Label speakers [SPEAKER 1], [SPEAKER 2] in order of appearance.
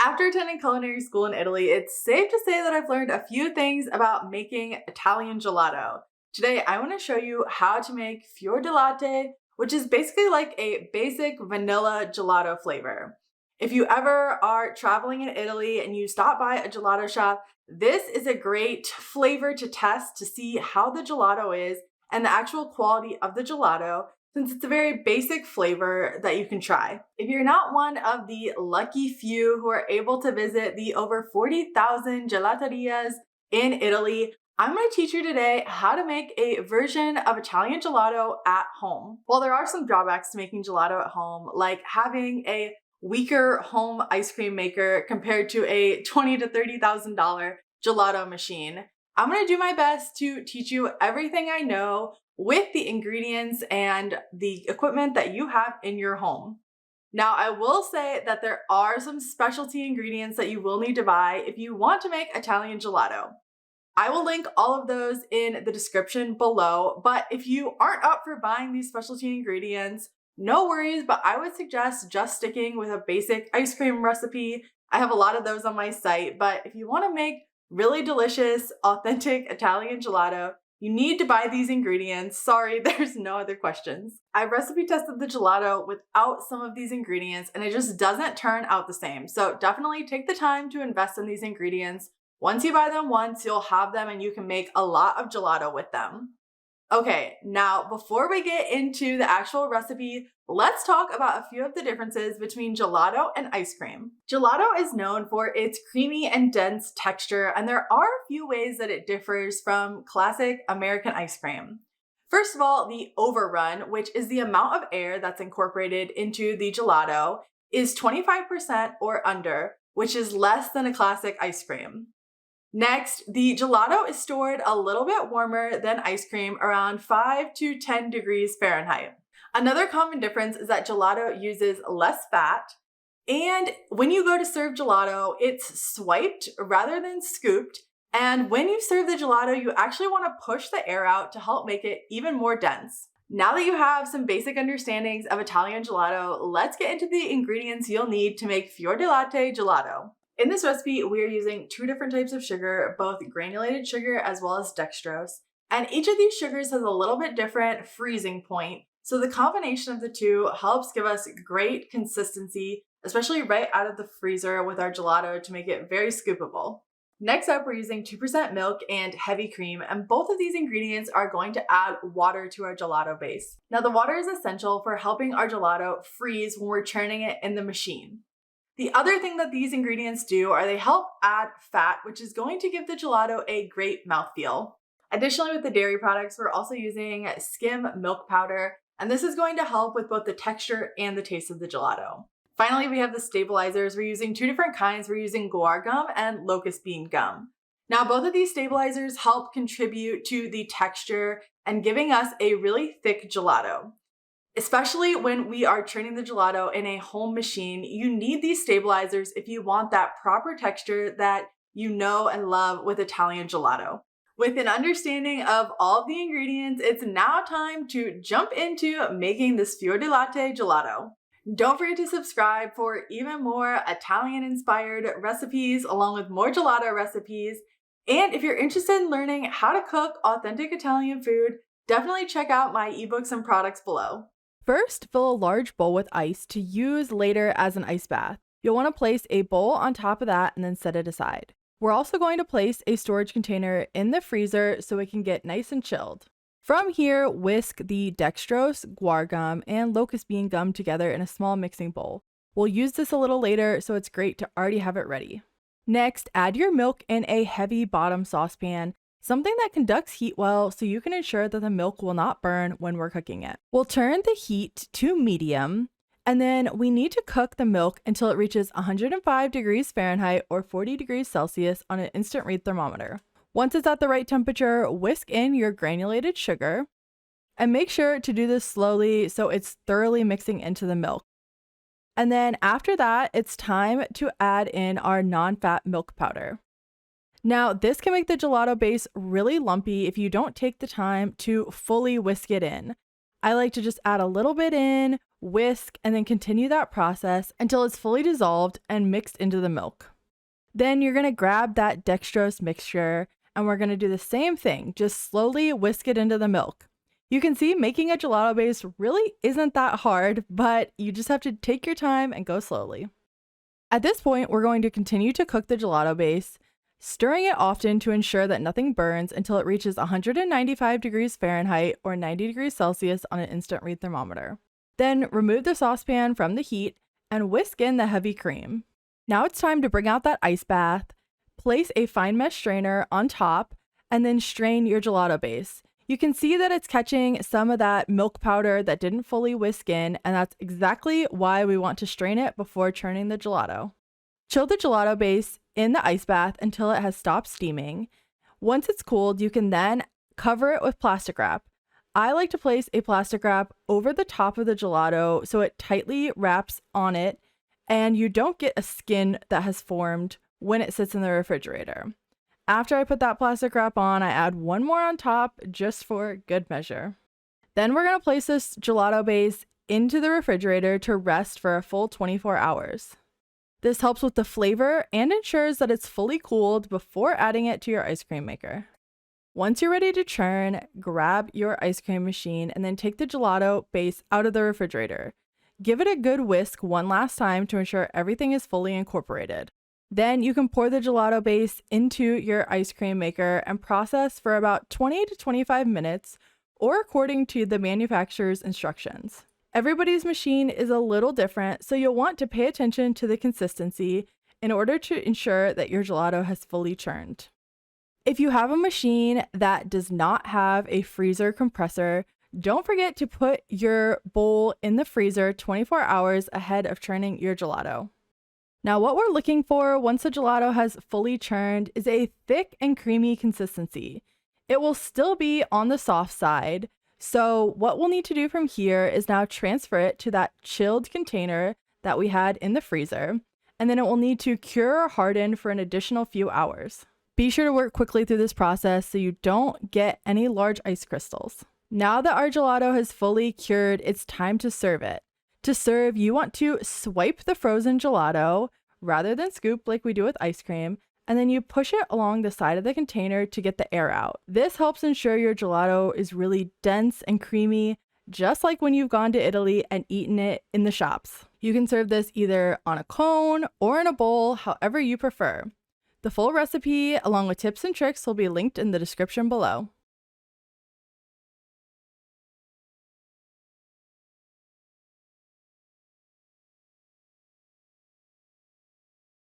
[SPEAKER 1] After attending culinary school in Italy, it's safe to say that I've learned a few things about making Italian gelato. Today, I want to show you how to make Fior Di Latte, which is basically like a basic vanilla gelato flavor. If you ever are traveling in Italy and you stop by a gelato shop, this is a great flavor to test to see how the gelato is and the actual quality of the gelato, since it's a very basic flavor that you can try. If you're not one of the lucky few who are able to visit the over 40,000 gelaterias in Italy, I'm going to teach you today how to make a version of Italian gelato at home. While there are some drawbacks to making gelato at home, like having a weaker home ice cream maker compared to a $20,000 to $30,000 gelato machine, I'm going to do my best to teach you everything I know with the ingredients and the equipment that you have in your home. Now, I will say that there are some specialty ingredients that you will need to buy if you want to make Italian gelato. I will link all of those in the description below, but if you aren't up for buying these specialty ingredients, no worries, but I would suggest just sticking with a basic ice cream recipe. I have a lot of those on my site, but if you want to make really delicious, authentic Italian gelato, you need to buy these ingredients. Sorry, there's no other questions. I recipe tested the gelato without some of these ingredients and it just doesn't turn out the same. So definitely take the time to invest in these ingredients. Once you buy them once, you'll have them and you can make a lot of gelato with them. Okay, now before we get into the actual recipe, let's talk about a few of the differences between gelato and ice cream. Gelato is known for its creamy and dense texture, and there are a few ways that it differs from classic American ice cream. First of all, the overrun, which is the amount of air that's incorporated into the gelato, is 25% or under, which is less than a classic ice cream. Next, the gelato is stored a little bit warmer than ice cream, around 5 to 10 degrees Fahrenheit. Another common difference is that gelato uses less fat, and when you go to serve gelato, it's swiped rather than scooped, and when you serve the gelato, you actually want to push the air out to help make it even more dense. Now that you have some basic understandings of Italian gelato, let's get into the ingredients you'll need to make Fior Di Latte gelato. In this recipe, we are using two different types of sugar, both granulated sugar as well as dextrose. And each of these sugars has a little bit different freezing point. So the combination of the two helps give us great consistency, especially right out of the freezer with our gelato to make it very scoopable. Next up, we're using 2% milk and heavy cream, and both of these ingredients are going to add water to our gelato base. Now, the water is essential for helping our gelato freeze when we're churning it in the machine. The other thing that these ingredients do are they help add fat, which is going to give the gelato a great mouthfeel. Additionally, with the dairy products, we're also using skim milk powder, and this is going to help with both the texture and the taste of the gelato. Finally, we have the stabilizers. We're using two different kinds. We're using guar gum and locust bean gum. Now, both of these stabilizers help contribute to the texture and giving us a really thick gelato. Especially when we are churning the gelato in a home machine, you need these stabilizers if you want that proper texture that you know and love with Italian gelato. With an understanding of all of the ingredients, it's now time to jump into making this Fior Di Latte gelato. Don't forget to subscribe for even more Italian-inspired recipes along with more gelato recipes. And if you're interested in learning how to cook authentic Italian food, definitely check out my ebooks and products below.
[SPEAKER 2] First, fill a large bowl with ice to use later as an ice bath. You'll want to place a bowl on top of that and then set it aside. We're also going to place a storage container in the freezer so it can get nice and chilled. From here, whisk the dextrose, guar gum, and locust bean gum together in a small mixing bowl. We'll use this a little later, so it's great to already have it ready. Next, add your milk in a heavy bottom saucepan, something that conducts heat well so you can ensure that the milk will not burn when we're cooking it. We'll turn the heat to medium, and then we need to cook the milk until it reaches 105 degrees Fahrenheit or 40 degrees Celsius on an instant read thermometer. Once it's at the right temperature, whisk in your granulated sugar, and make sure to do this slowly so it's thoroughly mixing into the milk. And then after that, it's time to add in our non-fat milk powder. Now, this can make the gelato base really lumpy if you don't take the time to fully whisk it in. I like to just add a little bit in, whisk, and then continue that process until it's fully dissolved and mixed into the milk. Then you're going to grab that dextrose mixture and we're going to do the same thing, just slowly whisk it into the milk. You can see making a gelato base really isn't that hard, but you just have to take your time and go slowly. At this point, we're going to continue to cook the gelato base, stirring it often to ensure that nothing burns until it reaches 195 degrees Fahrenheit or 90 degrees Celsius on an instant read thermometer. Then remove the saucepan from the heat and whisk in the heavy cream. Now it's time to bring out that ice bath, place a fine mesh strainer on top, and then strain your gelato base. You can see that it's catching some of that milk powder that didn't fully whisk in, and that's exactly why we want to strain it before churning the gelato. Chill the gelato base in the ice bath until it has stopped steaming. Once it's cooled, you can then cover it with plastic wrap. I like to place a plastic wrap over the top of the gelato so it tightly wraps on it and you don't get a skin that has formed when it sits in the refrigerator. After I put that plastic wrap on, I add one more on top just for good measure. Then we're going to place this gelato base into the refrigerator to rest for a full 24 hours. This helps with the flavor and ensures that it's fully cooled before adding it to your ice cream maker. Once you're ready to churn, grab your ice cream machine and then take the gelato base out of the refrigerator. Give it a good whisk one last time to ensure everything is fully incorporated. Then you can pour the gelato base into your ice cream maker and process for about 20 to 25 minutes or according to the manufacturer's instructions. Everybody's machine is a little different, so you'll want to pay attention to the consistency in order to ensure that your gelato has fully churned. If you have a machine that does not have a freezer compressor, don't forget to put your bowl in the freezer 24 hours ahead of churning your gelato. Now, what we're looking for once the gelato has fully churned is a thick and creamy consistency. It will still be on the soft side, so what we'll need to do from here is now transfer it to that chilled container that we had in the freezer, and then it will need to cure or harden for an additional few hours. Be sure to work quickly through this process so you don't get any large ice crystals. Now that our gelato has fully cured, it's time to serve it. To serve, you want to swipe the frozen gelato rather than scoop like we do with ice cream, and then you push it along the side of the container to get the air out. This helps ensure your gelato is really dense and creamy, just like when you've gone to Italy and eaten it in the shops. You can serve this either on a cone or in a bowl, however you prefer. The full recipe, along with tips and tricks, will be linked in the description below.